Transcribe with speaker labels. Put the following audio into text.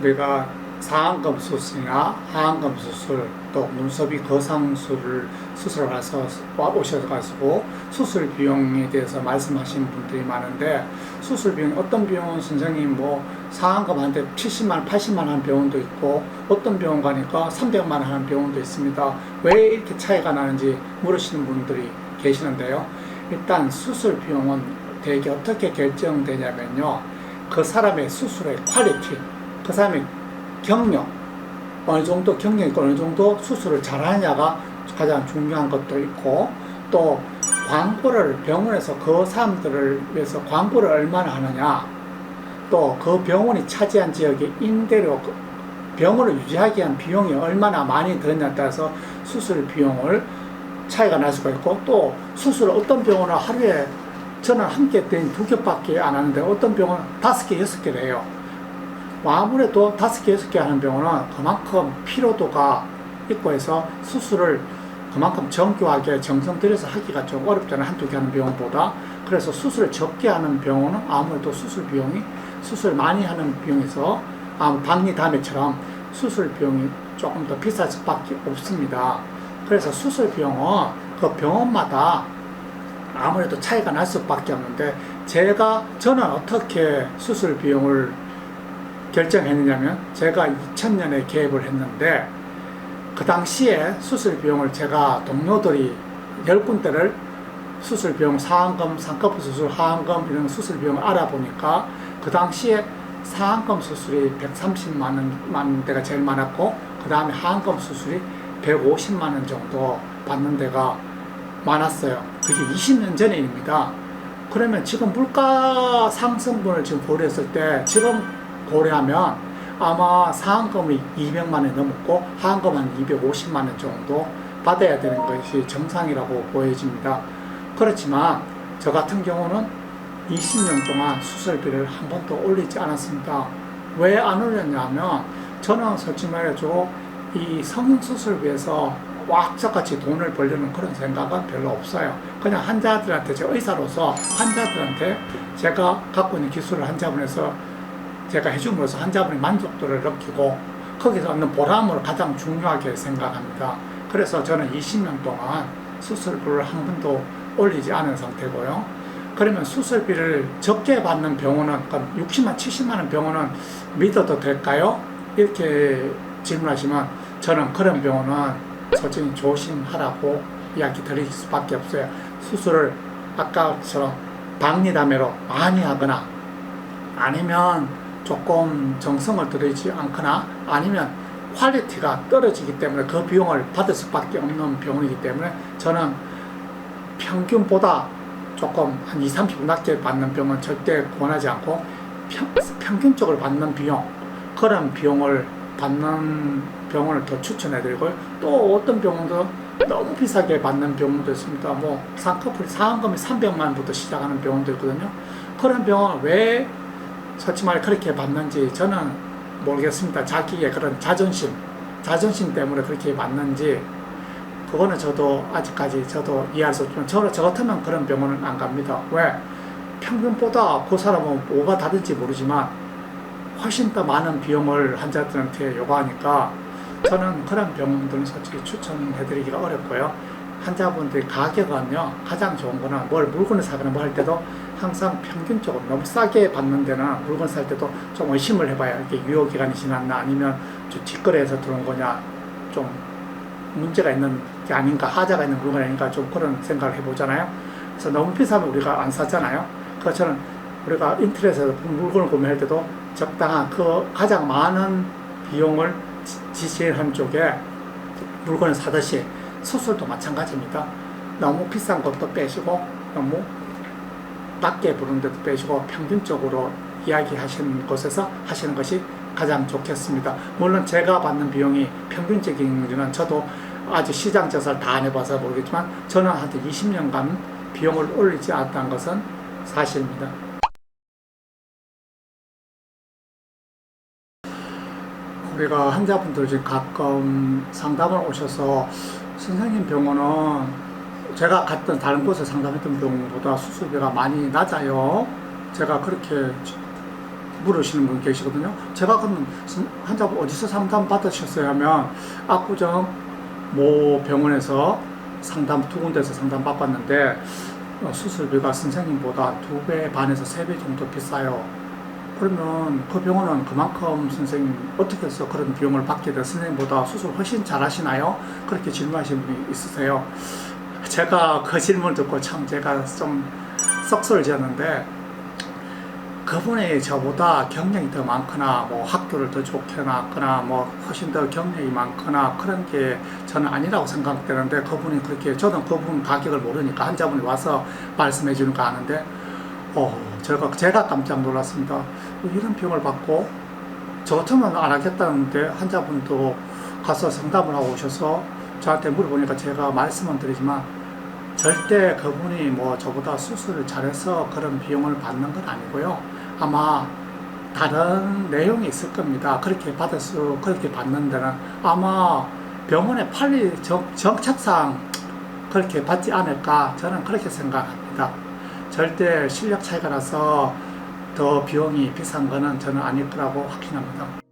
Speaker 1: 우리가 상안검 수술이나 하안검 수술, 또 눈썹이 거상술을 수술을 해서 오셔가지고 수술 비용에 대해서 말씀하시는 분들이 많은데, 수술 비용, 어떤 병원 선생님 상안검한테 70만, 80만 하는 병원도 있고, 어떤 병원 가니까 300만 하는 병원도 있습니다. 왜 이렇게 차이가 나는지 물으시는 분들이 계시는데요. 일단 수술 비용은 대개 어떻게 결정되냐면요, 그 사람의 수술의 퀄리티, 그 사람의 경력, 어느 정도 경력이 있고 어느 정도 수술을 잘하느냐가 가장 중요한 것도 있고, 또 광고를 병원에서 그 사람들을 위해서 광고를 얼마나 하느냐, 또 그 병원이 차지한 지역의 임대료, 병원을 유지하기 위한 비용이 얼마나 많이 들었냐에 따라서 수술 비용을 차이가 날 수가 있고, 또 수술을 어떤 병원은 하루에, 저는 한 개 때는 2개밖에 안 하는데 어떤 병원은 5개, 6개를 해요. 아무래도 5개, 6개 하는 병원은 그만큼 피로도가 있고 해서 수술을 그만큼 정교하게 정성 들여서 하기가 좀 어렵잖아요, 한두 개 하는 병원보다. 그래서 수술을 적게 하는 병원은 아무래도 수술 비용이, 수술 많이 하는 비용에서 박리담회처럼 수술 비용이 조금 더 비쌀 수밖에 없습니다. 그래서 수술 비용은 그 병원마다 아무래도 차이가 날 수밖에 없는데, 저는 어떻게 수술 비용을 결정했느냐면, 제가 2000년에 개업을 했는데, 그 당시에 수술 비용을 제가 동료들이 10군데를 수술 비용, 상안검, 쌍꺼풀 수술, 하안검 이런 수술 비용을 알아보니까, 그 당시에 상안검 수술이 130만 원대가 제일 많았고, 그 다음에 하안검 수술이 150만 원 정도 받는 데가 많았어요. 그게 20년 전의 일입니다. 그러면 지금 물가 상승분을 지금 고려했을 때, 지금 고려하면 아마 상안검이 200만 원이 넘었고 하안검 한 250만 원 정도 받아야 되는 것이 정상이라고 보여집니다. 그렇지만 저 같은 경우는 20년 동안 수술비를 한 번도 올리지 않았습니다. 왜 안 올렸냐면, 저는 솔직히 말해서 이 성형수술비에서 왁자같이 돈을 벌려는 그런 생각은 별로 없어요. 그냥 환자들한테, 제가 의사로서 환자들한테 제가 갖고 있는 기술을 환자분에서 제가 해줌으로써 환자분이 만족도를 느끼고 거기서 얻는 보람을 가장 중요하게 생각합니다. 그래서 저는 20년 동안 수술비를 한 번도 올리지 않은 상태고요. 그러면 수술비를 적게 받는 병원은, 60만, 70만 원 병원은 믿어도 될까요? 이렇게 질문하시면, 저는 그런 병원은 솔직히 조심하라고 이야기 드릴 수밖에 없어요. 수술을 아까처럼 박리담회로 많이 하거나, 아니면 조금 정성을 들이지 않거나, 아니면 퀄리티가 떨어지기 때문에 그 비용을 받을 수밖에 없는 병원이기 때문에, 저는 평균보다 조금 한 20, 30% 낮게 받는 병은 절대 권하지 않고, 평균적으로 받는 비용, 그런 비용을 받는 병원을 더 추천해드리고요. 또 어떤 병원도 너무 비싸게 받는 병원도 있습니다. 쌍꺼풀, 상안검이 300만 원부터 시작하는 병원도 있거든요. 그런 병원은 왜 솔직히 말해 그렇게 받는지 저는 모르겠습니다. 자기의 그런 자존심 때문에 그렇게 받는지, 그거는 저도 아직까지 이해할 수 없지만, 저 같으면 그런 병원은 안 갑니다. 왜? 평균보다 그 사람은 뭐가 다른지 모르지만 훨씬 더 많은 비용을 환자들한테 요구하니까, 저는 그런 병원들은 솔직히 추천해드리기가 어렵고요. 환자분들이 가격은요, 가장 좋은 거는 물건을 사거나 할 때도 항상 평균적으로, 너무 싸게 받는 데나 물건 살 때도 좀 의심을 해봐요. 이게 유효기간이 지났나, 아니면 좀 뒷거래에서 들어온 거냐, 좀 문제가 있는 게 아닌가, 하자가 있는 물건이 아닌가, 좀 그런 생각을 해보잖아요. 그래서 너무 비싸면 우리가 안 사잖아요. 그래서 저는 우리가 인터넷에서 물건을 구매할 때도 적당한, 그 가장 많은 비용을 지출한 쪽에 물건을 사듯이 수술도 마찬가지입니다. 너무 비싼 것도 빼시고, 너무 낮게 부르는 데도 빼시고, 평균적으로 이야기하시는 곳에서 하시는 것이 가장 좋겠습니다. 물론 제가 받는 비용이 평균적인지는 저도 아직 시장 조사를 다 안 해봐서 모르겠지만, 저는 한 20년간 비용을 올리지 않았다는 것은 사실입니다. 우리가 환자분들 지금 가끔 상담을 오셔서, 선생님 병원은 제가 갔던 다른 곳에 상담했던 병원보다 수술비가 많이 낮아요. 제가 그렇게 물으시는 분 계시거든요. 제가 그러면 환자분 어디서 상담 받으셨어요 하면 압구정 모 병원에서 상담 두 군데에서 상담 받았는데 수술비가 선생님보다 2배 반에서 3배 정도 비싸요. 그러면 그 병원은 그만큼 선생님 어떻게 해서 그런 비용을 받게 돼 선생님보다 수술 훨씬 잘하시나요? 그렇게 질문하시는 분이 있으세요. 제가 그 질문을 듣고 참 제가 좀 썩소를 지었는데 그분이 저보다 경력이 더 많거나 뭐 학교를 더 좋게 나왔거나 뭐 훨씬 더 경력이 많거나 그런 게 저는 아니라고 생각되는데 그분이 그렇게 저는 그분 가격을 모르니까 환자분이 와서 말씀해 주는 거 아는데 제가 깜짝 놀랐습니다. 이런 병을 받고 저 같으면 안 하겠다는데 환자분도 가서 상담을 하고 오셔서 저한테 물어보니까 제가 말씀은 드리지만 절대 그분이 뭐 저보다 수술을 잘해서 그런 비용을 받는 건 아니고요. 아마 다른 내용이 있을 겁니다. 그렇게 그렇게 받는 데는 아마 병원의 정책상 그렇게 받지 않을까 저는 그렇게 생각합니다. 절대 실력 차이가 나서 더 비용이 비싼 거는 저는 아닐 거라고 확신합니다.